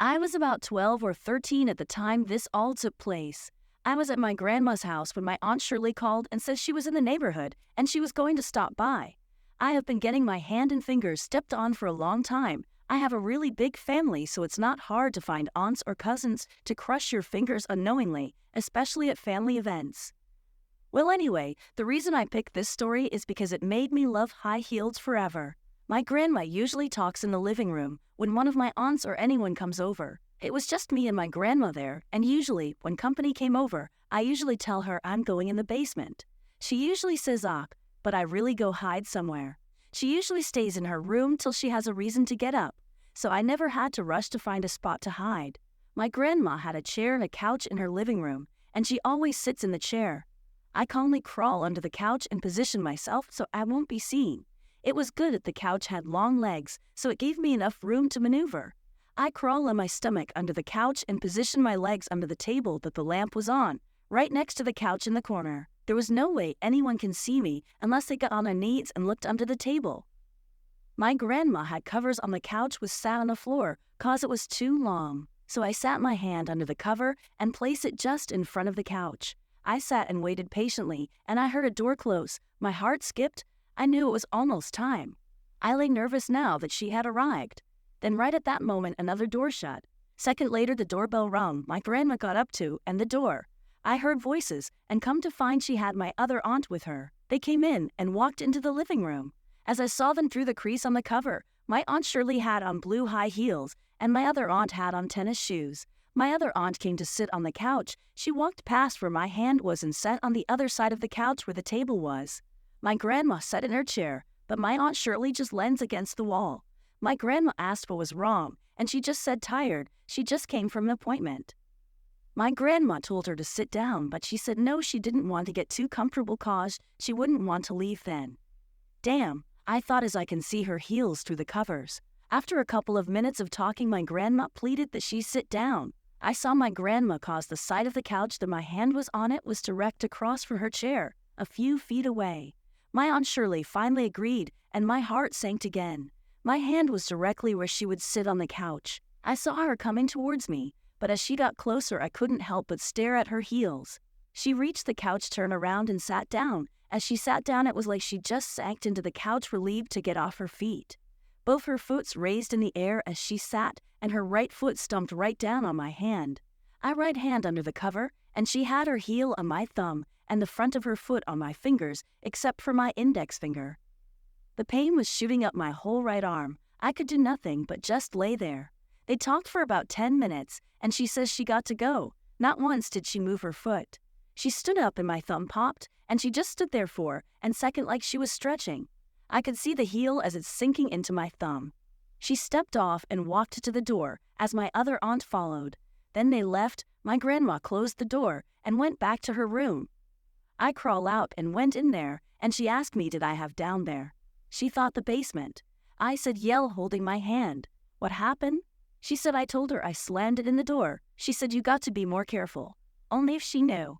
I was about 12 or 13 at the time this all took place. I was at my grandma's house when my Aunt Shirley called and said she was in the neighborhood and she was going to stop by. I have been getting my hand and fingers stepped on for a long time. I have a really big family, so it's not hard to find aunts or cousins to crush your fingers unknowingly, especially at family events. Well, anyway, the reason I picked this story is because it made me love high heels forever. My grandma usually talks in the living room when one of my aunts or anyone comes over. It was just me and my grandma there, and usually, when company came over, I usually tell her I'm going in the basement. She usually says but I really go hide somewhere. She usually stays in her room till she has a reason to get up, so I never had to rush to find a spot to hide. My grandma had a chair and a couch in her living room, and she always sits in the chair. I calmly crawl under the couch and position myself so I won't be seen. It was good that the couch had long legs, so it gave me enough room to maneuver. I crawl on my stomach under the couch and position my legs under the table that the lamp was on, right next to the couch in the corner. There was no way anyone can see me unless they got on their knees and looked under the table. My grandma had covers on the couch which sat on the floor, 'cause it was too long. So I sat my hand under the cover and placed it just in front of the couch. I sat and waited patiently, and I heard a door close. My heart skipped. I knew it was almost time. I lay nervous now that she had arrived. Then right at that moment another door shut. Second later the doorbell rung. My grandma got up to, and the door. I heard voices, and come to find she had my other aunt with her. They came in and walked into the living room. As I saw them through the crease on the cover, my Aunt Shirley had on blue high heels, and my other aunt had on tennis shoes. My other aunt came to sit on the couch. She walked past where my hand was and sat on the other side of the couch where the table was. My grandma sat in her chair, but my Aunt Shirley just leans against the wall. My grandma asked what was wrong, and she just said tired. She just came from an appointment. My grandma told her to sit down, but she said no, she didn't want to get too comfortable 'cause she wouldn't want to leave then. Damn, I thought as I can see her heels through the covers. After a couple of minutes of talking, my grandma pleaded that she sit down. I saw my grandma cause the side of the couch that my hand was on it was direct across from her chair, a few feet away. My Aunt Shirley finally agreed, and my heart sank again. My hand was directly where she would sit on the couch. I saw her coming towards me, but as she got closer I couldn't help but stare at her heels. She reached the couch, turned around, and sat down. As she sat down, it was like she just sank into the couch, relieved to get off her feet. Both her foots raised in the air as she sat, and her right foot stumped right down on my hand. I right hand under the cover, and she had her heel on my thumb and the front of her foot on my fingers, except for my index finger. The pain was shooting up my whole right arm. I could do nothing but just lay there. They talked for about 10 minutes, and she says she got to go. Not once did she move her foot. She stood up and my thumb popped, and she just stood there for a second like she was stretching. I could see the heel as it's sinking into my thumb. She stepped off and walked to the door, as my other aunt followed. Then they left. My grandma closed the door and went back to her room. I crawled out and went in there, and she asked me did I have down there. She thought the basement. I said yell, holding my hand. What happened? She said I told her I slammed it in the door. She said you got to be more careful. Only if she knew.